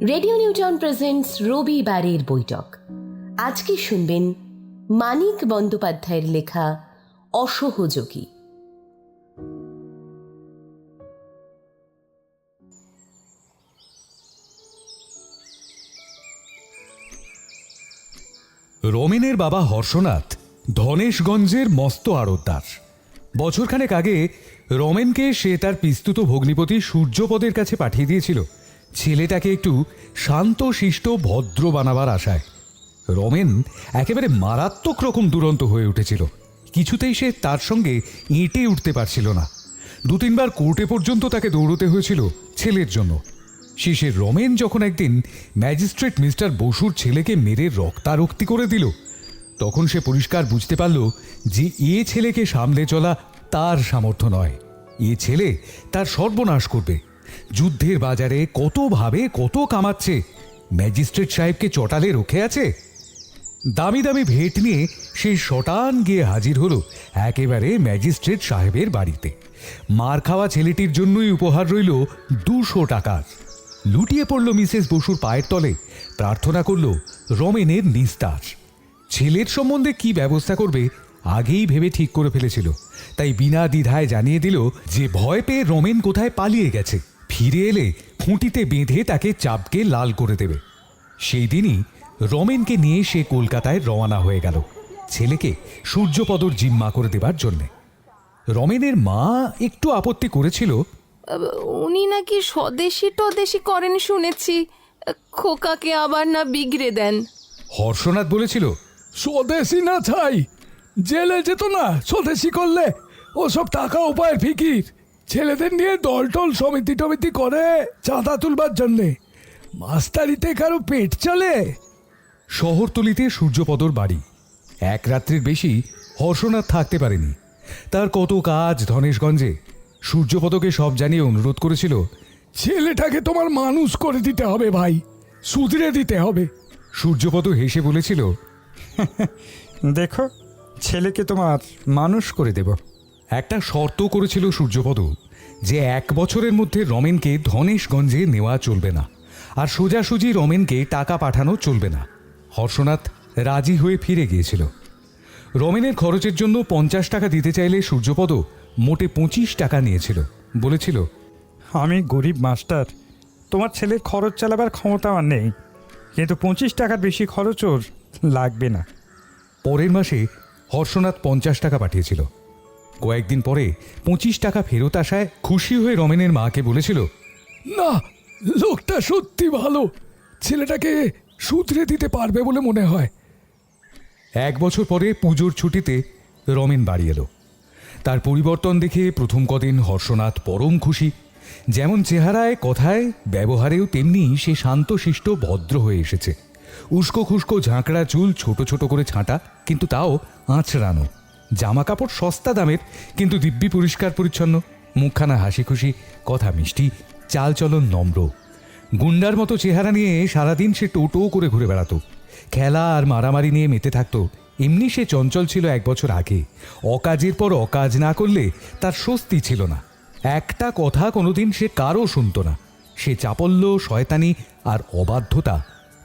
Radio New Town presents রবিবারের বৈঠক। আজকে শুনবেন মানিক বন্দ্যোপাধ্যায়ের লেখা অসহযোগী। রমেনের বাবা হর্ষনাথ ধনেশগঞ্জের মস্ত আড়তদার। বছরখানেক আগে রমেনকে সে তার পিস্তুত ভগ্নিপতি সূর্যপদের কাছে পাঠিয়ে দিয়েছিল ছেলেটাকে একটু শান্ত শিষ্ট ভদ্র বানাবার আশায়। রমেন একেবারে মারাত্মক রকম দুরন্ত হয়ে উঠেছিল। কিছুতেই সে তার সঙ্গে এঁটে উঠতে পারছিল না। দু তিনবার কোর্টে পর্যন্ত তাকে দৌড়তে হয়েছিল ছেলের জন্য। শেষে রমেন যখন একদিন ম্যাজিস্ট্রেট মিস্টার বসুর ছেলেকে মেরে রক্তারক্তি করে দিল, তখন সে পরিষ্কার বুঝতে পারল যে এ ছেলেকে সামলে চলা তার সামর্থ্য নয়। এ ছেলে তার সর্বনাশ করবে। যুদ্ধের বাজারে কতভাবে কত কামাচ্ছে, ম্যাজিস্ট্রেট সাহেবকে চটালে রক্ষে আছে। দামি দামি ভেট নিয়ে সেই শটান গিয়ে হাজির হলো একেবারে ম্যাজিস্ট্রেট সাহেবের বাড়িতে। মার খাওয়া ছেলেটির জন্যই উপহার রইল 200 টাকার। লুটিয়ে পড়ল মিসেস বসুর পায়ের তলে, প্রার্থনা করল রমেনের নিস্তার। ছেলের সম্বন্ধে কি ব্যবস্থা করবে আগেই ভেবে ঠিক করে ফেলেছিল, তাই বিনা দ্বিধায় জানিয়ে দিল যে ভয় পেয়ে রমেন কোথায় পালিয়ে গেছে, ফিরে এলে খুঁটিতে বেঁধে তাকে চাপকে লাল করে দেবে। সেই দিনই রমেনকে নিয়ে সে কলকাতায় রওনা হয়ে গেল ছেলেকে সূর্যপদর জিম্মা করে দেবার জন্যে। রমেনের মা একটু আপত্তি করেছিল, উনি নাকি স্বদেশি টদেশি করেন শুনেছি, খোকাকে আবার না বিগড়ে দেন। হর্ষনাথ বলেছিল, স্বদেশি না চাই, জেলে যেত না স্বদেশি করলে। ওসব টাকা উপায়ের ফিকির, ছেলেদের নিয়ে দলটল সমিতি টমিতি করে চাঁদা তুলবার জন্যে। মাস্টারিতে কারো পেট চলে। শহরতলিতে সূর্যপদর বাড়ি। এক রাত্রির বেশি হর্ষনাথ থাকতে পারেনি। তার কত কাজ ধনেশগঞ্জে। সূর্যপদকে সব জানিয়ে অনুরোধ করেছিল, ছেলেটাকে তোমার মানুষ করে দিতে হবে ভাই, সুধরে দিতে হবে। সূর্যপদ হেসে বলেছিল, দেখো, ছেলেকে তোমার মানুষ করে দেব। একটা শর্ত করেছিল সূর্যপদ, যে 1 বছরের মধ্যে রমেনকে ধনেশগঞ্জে নেওয়া চলবে না, আর সোজাসুজি রমেনকে টাকা পাঠানো চলবে না। হর্ষনাথ রাজি হয়ে ফিরে গিয়েছিল। রমেনের খরচের জন্য 50 টাকা দিতে চাইলে সূর্যপদ মোটে 25 টাকা নিয়েছিল। বলেছিল, আমি গরিব মাস্টার, তোমার ছেলের খরচ চালাবার ক্ষমতা আমার নেই, কিন্তু 25 টাকার বেশি খরচ ওর লাগবে না। পরের মাসে হর্ষনাথ 50 টাকা পাঠিয়েছিল। কয়েকদিন পরে 25 টাকা ফেরত আসায় খুশি হয়ে রমেনের মাকে বলেছিল, না, লোকটা সত্যি ভালো, ছেলেটাকে সুধরে দিতে পারবে বলে মনে হয়। 1 বছর পরে পুজোর ছুটিতে রমেন বাড়ি এলো। তার পরিবর্তন দেখে প্রথম কদিন হর্ষনাথ পরম খুশি। যেমন চেহারায়, কথায়, ব্যবহারেও তেমনি সে শান্তশিষ্ট ভদ্র হয়ে এসেছে। উস্কো খুস্কো ঝাঁকড়া চুল ছোট ছোট করে ছাঁটা, কিন্তু তাও আঁচড়ানো। জামা কাপড় সস্তা দামের, কিন্তু দিব্যি পরিষ্কার পরিচ্ছন্ন। মুখখানা হাসি খুশি, কথা মিষ্টি, চালচলন নম্র। গুন্ডার মতো চেহারা নিয়ে সারাদিন সে টো টো করে ঘুরে বেড়াতো। খেলা আর মারামারি নিয়ে মেতে থাকতো। এমনি সে চঞ্চল ছিল 1 বছর আগে। অকাজের পর অকাজ না করলে তার স্বস্তি ছিল না। একটা কথা কোনোদিন সে কারও শুনত না। সে চাপল্য, শয়তানি আর অবাধ্যতা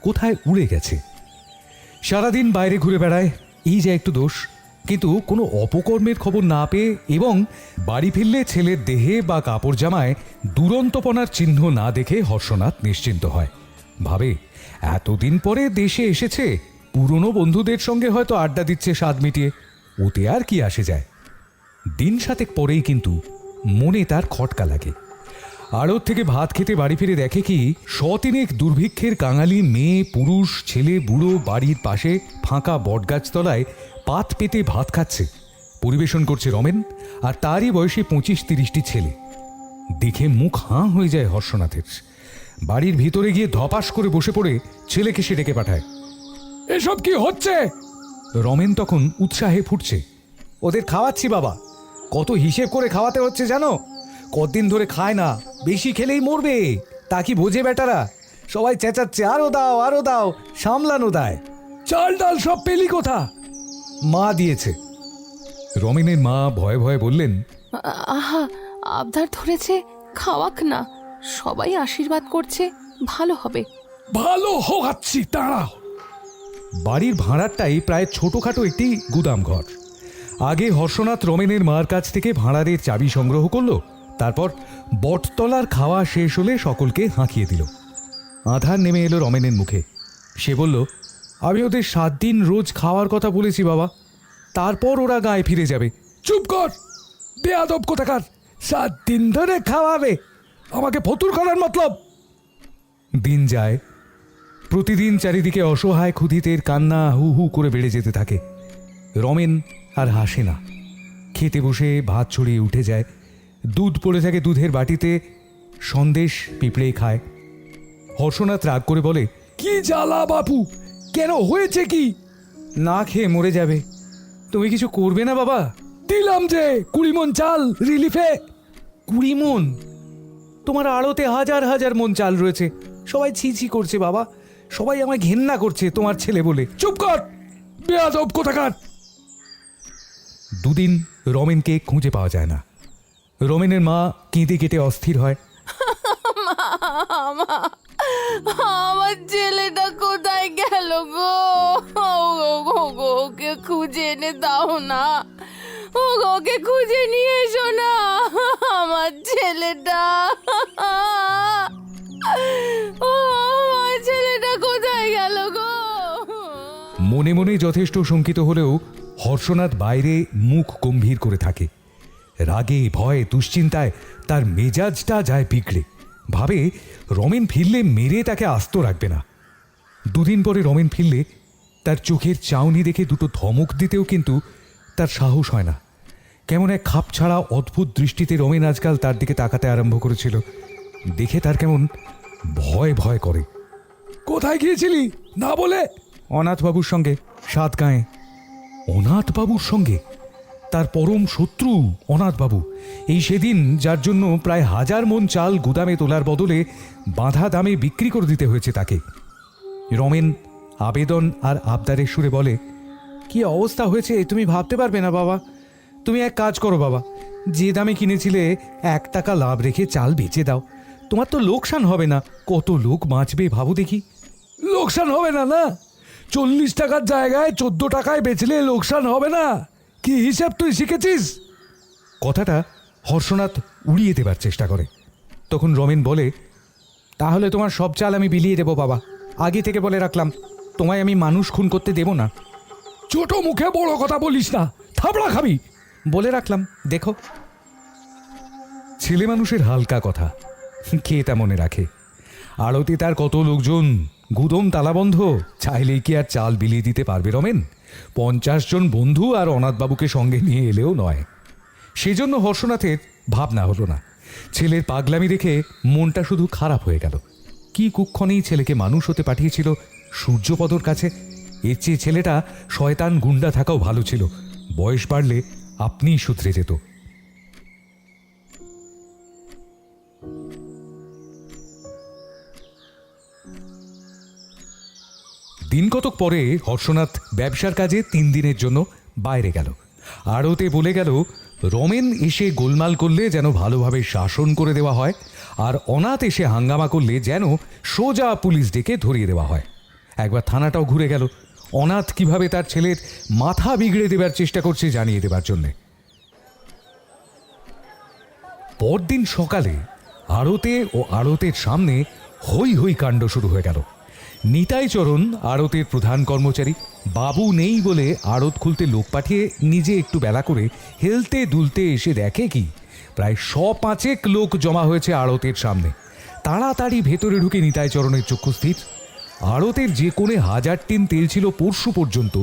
কোথায় উড়ে গেছে। সারাদিন বাইরে ঘুরে বেড়ায়, এই যে একটু দোষ। কিন্তু কোনো অপকর্মের খবর না পেয়ে এবং বাড়ি ফিরলে ছেলের দেহে বা কাপড় জামায় দুরন্তপনার চিহ্ন না দেখে হর্ষনাথ নিশ্চিন্ত হয়। ভাবে, এতদিন পরে দেশে এসেছে, পুরনো বন্ধুদের সঙ্গে হয়তো আড্ডা দিচ্ছে স্বাদ মিটিয়ে, ওতে আর কি আসে যায়। দিন 7 পরেই কিন্তু মনে তার খটকা লাগে। আড়ত থেকে ভাত খেতে বাড়ি ফিরে দেখে কি 100-3 দুর্ভিক্ষের কাঙালি মেয়ে, পুরুষ, ছেলে, বুড়ো বাড়ির পাশে ফাঁকা বটগাছতলায় পাত পেতে ভাত খাচ্ছে। পরিবেশন করছে রমেন, আর তারই বয়সে 25-30টি ছেলে। দেখে মুখ হাঁ হয়ে যায় হর্ষনাথের। বাড়ির ভিতরে গিয়ে ধপাস করে বসে পড়ে ছেলেকে সে ডেকে পাঠায়। এসব কি হচ্ছে? রমেন তখন উৎসাহে ফুটছে, ওদের খাওয়াচ্ছি বাবা, কত হিসেব করে খাওয়াতে হচ্ছে জানো? কতদিন ধরে খায় না, বেশি খেলেই মরবে, তা কি বোঝে বেটারা? সবাই চেঁচাচ্ছে, আরো দাও আরো দাও, সামলানো দায়। চাল ডাল সব পেলি কোথা? মা দিয়েছে। রমেনের মা ভয়ে ভয়ে বললেন, আহা, আবদার ধরেছে, খাওয়াক না, সবাই আশীর্বাদ করছে, ভালো হবে। ভালো হোগাচ্ছি, দাঁড়াও। বাড়ির ভাড়ারটাই প্রায় ছোটখাটো একটি গুদাম ঘর। আগে হর্ষনাথ রমেনের মার কাছ থেকে ভাড়ারের চাবি সংগ্রহ করলো, তারপর বটতলার খাওয়া শেষ হলে সকলকে হাঁকিয়ে দিল। আধার নেমে এলো রমেনের মুখে। সে বলল, আমি ওদের 7 দিন রোজ খাওয়ার কথা বলেছি বাবা, তারপর ওরা গায়ে ফিরে যাবে। চুপ কর, বেয়াদব কোথাকার। 7 দিন ধরে খাওয়াবে, আমাকে ফতুর করার মতলব? দিন যায়, প্রতিদিন চারিদিকে অসহায় ক্ষুধিতের কান্না হু হু করে বেড়ে যেতে থাকে। রমেন আর হাসে না। খেতে বসে ভাত ছড়িয়ে উঠে যায়, দুধ পড়ে থাকে দুধের বাটিতে, সন্দেশ পিঁপড়েই খায়। হর্ষনাথ রাগ করে বলে, কি জ্বালা বাপু, কেন, হয়েছে কি? না খেয়ে মরে যাবে, তুমি কিছু করবে না বাবা? দিলাম যে 20 মণ চাল রিলিফে। 20 মণ? তোমার আড়তে হাজার হাজার মণ চাল রয়েছে, সবাই ছি ছি করছে বাবা, সবাই আমায় ঘেন্না করছে তোমার ছেলে বলে। চুপ কর, বেয়াদব কোথাকার। 2 দিন রমেনকে খুঁজে পাওয়া যায় না। রমেনের মা কেঁদে কেটে অস্থির হয়। আমার ছেলেটা কোথায় গেল গো? ওকে খুঁজে এনে দাও না, ওকে খুঁজে নিয়ে এসো না, আমার ছেলেটা। আমার ছেলেটা কোথায় গেল গো? মনে মনে যথেষ্ট শঙ্কিত হলেও হর্ষনাথ বাইরে মুখ গম্ভীর করে থাকে। রাগে ভয়ে দুশ্চিন্তায় তার মেজাজটা যায় বিগড়ে। ভাবে রমেন ফিরলে মেরে তাকে আস্ত রাখবে না। 2 দিন পরে রমেন ফিরলে তার চোখের চাউনি দেখে দুটো ধমক দিতেও কিন্তু তার সাহস হয় না। কেমন এক খাপ ছাড়া অদ্ভুত দৃষ্টিতে রমেন আজকাল তার দিকে তাকাতে আরম্ভ করেছিল। দেখে তার কেমন ভয় ভয় করে। কোথায় গিয়েছিলি না বলে? অনাথবাবুর সঙ্গে সাতগাঁয়ে। অনাথবাবুর সঙ্গে? তার পরম শত্রু অনাথবাবু, এই সেদিন যার জন্য প্রায় 1000 মণ চাল গুদামে তোলার বদলে বাঁধা দামে বিক্রি করে দিতে হয়েছে তাকে। রমেন আবেদন আর আবদারের সুরে বলে, কি অবস্থা হয়েছে তুমি ভাবতে পারবে না বাবা। তুমি এক কাজ করো বাবা, যে দামে কিনেছিলে 1 টাকা লাভ রেখে চাল বেচে দাও, তোমার তো লোকসান হবে না। কত লোক বাঁচবে ভাবো দেখি। লোকসান হবে না? না, 40 টাকার জায়গায় 14 টাকায় বেচলে লোকসান হবে না? কি হিসাব তুই শিখেছিস? কথাটা হর্ষনাথ উড়িয়ে দেবার চেষ্টা করে। তখন রমেন বলে, তাহলে তোমার সব চাল আমি বিলিয়ে দেবো বাবা, আগে থেকে বলে রাখলাম, তোমায় আমি মানুষ খুন করতে দেব না। ছোট মুখে বড় কথা বলিস না, থাবড়া খাবি। বলে রাখলাম, দেখো। ছেলে মানুষের হালকা কথা কে তা মনে রাখে। আড়তে তার কত লোকজন, গুদম তালাবন্ধ, চাইলেই কি আর চাল বিলিয়ে দিতে পারবে রমেন? 50 জন বন্ধু আর অনাথবাবুকে সঙ্গে নিয়ে এলেও নয়। সেজন্য হর্ষনাথের ভাবনা হলো না। ছেলের পাগলামি দেখে মনটা শুধু খারাপ হয়ে গেল। কি কুক্ষণেই ছেলেকে মানুষ হতে পাঠিয়েছিল সূর্যপদর কাছে। এর চেয়ে ছেলেটা শয়তান গুন্ডা থাকাও ভালো ছিল, বয়স বাড়লে আপনিই শুধরে যেত। দিন কতক পরে হর্ষনাথ ব্যবসার কাজে 3 দিনের জন্য বাইরে গেল। আড়তে বলে গেল, রমেন এসে গোলমাল করলে যেন ভালোভাবে শাসন করে দেওয়া হয়, আর অনাথ এসে হাঙ্গামা করলে যেন সোজা পুলিশ ডেকে ধরিয়ে দেওয়া হয়। একবার থানাটাও ঘুরে গেল, অনাথ কিভাবে তার ছেলের মাথা বিগড়ে দেবার চেষ্টা করছে জানিয়ে দেবার জন্যে। পরদিন সকালে আড়তে ও আড়তের সামনে হই হই কাণ্ড শুরু হয়ে গেল। নিতাই চরণ আড়তের প্রধান কর্মচারী, বাবু নেই বলে আড়ত খুলতে লোক পাঠিয়ে নিজে একটু বেলা করে হেলতে দুলতে এসে দেখে কি প্রায় 105 লোক জমা হয়েছে আড়তের সামনে। তাড়াতাড়ি ভেতরে ঢুকে নিতাই চরণের চক্ষু স্থির। আড়তের যে কোণে 1000 টিন তেল ছিল পরশু পর্যন্ত,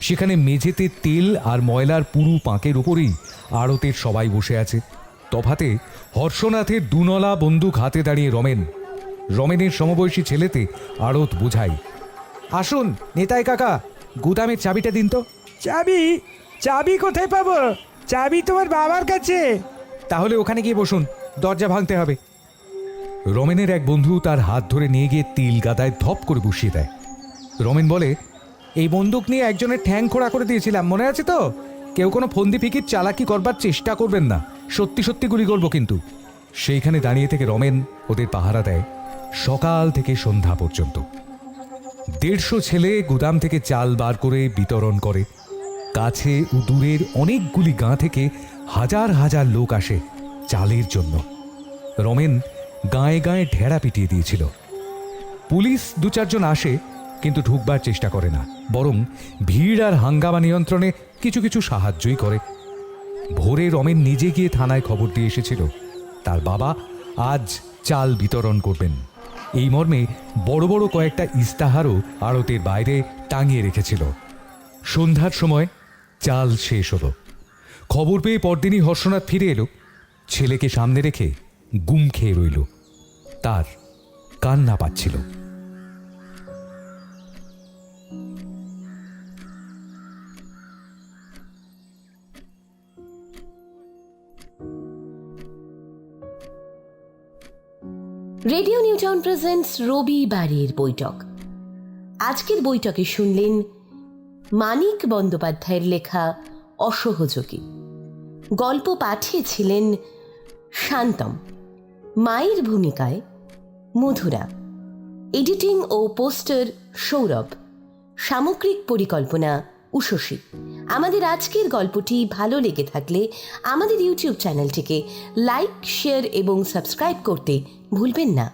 সেখানে মেঝেতে তেল আর ময়লার পুরু পাঁকের উপরেই আড়তের সবাই বসে আছে। তফাতে হর্ষনাথের 2 নলা বন্দুক হাতে দাঁড়িয়ে রমেনের সমবয়সী ছেলেতে আড়ত বোঝাই, আসুন নেতাই কাকা, গুদামের চাবিটা দিন তো। চাবি কোথায় পাবো? চাবি তোমার বাবার কাছে। তাহলে ওখানে গিয়ে বসুন, দরজা ভাঙতে হবে। রমেনের এক বন্ধু তার হাত ধরে নিয়ে গিয়ে তিল গাদায় ধপ করে বসিয়ে দেয়। রমেন বলে, এই বন্দুক নিয়ে একজনের ঠ্যাং খোঁড়া করে দিয়েছিলাম, মনে আছে তো? কেউ কোনো ফন্দি ফিকির চালাকি করবার চেষ্টা করবেন না, সত্যি সত্যি গুলি করবো কিন্তু। সেইখানে দাঁড়িয়ে থেকে রমেন ওদের পাহারা দেয়। সকাল থেকে সন্ধ্যা পর্যন্ত 150 ছেলে গুদাম থেকে চাল বার করে বিতরণ করে। কাছে ও দূরের অনেকগুলি গাঁ থেকে হাজার হাজার লোক আসে চালের জন্য। রমেন গায়ে গায়ে ঢেড়া পিটিয়ে দিয়েছিল। পুলিশ 2-4 জন আসে, কিন্তু ঢুকবার চেষ্টা করে না, বরং ভিড় আর হাঙ্গামা নিয়ন্ত্রণে কিছু কিছু সাহায্যই করে। ভোরে রমেন নিজে গিয়ে থানায় খবর দিয়ে এসেছিল তার বাবা আজ চাল বিতরণ করবেন। এই মর্মে বড় বড় কয়েকটা ইস্তাহারও আড়তের বাইরে টাঙিয়ে রেখেছিল। সন্ধ্যার সময় চাল শেষ হলো। খবর পেয়ে পরদিনই হর্ষনাথ ফিরে এলো। ছেলেকে সামনে রেখে গুম খেয়ে রইল। তার কান্না পাচ্ছিল। রেডিও নিউ টাউন প্রেজেন্টস রবি বাড়ির বৈঠক। আজকের বৈঠকে শুনলেন মানিক বন্দ্যোপাধ্যায়ের লেখা অসহযোগী। গল্প পাঠিয়েছিলেন শান্তম, মায়ের ভূমিকায় মধুরা, এডিটিং ও পোস্টার সৌরভ, সামগ্রিক পরিকল্পনা উষসী। আমাদের আজকের গল্পটি ভালো লেগে থাকলে আমাদের ইউটিউব চ্যানেলটিকে লাইক, শেয়ার এবং সাবস্ক্রাইব করতে ভুলবেন না।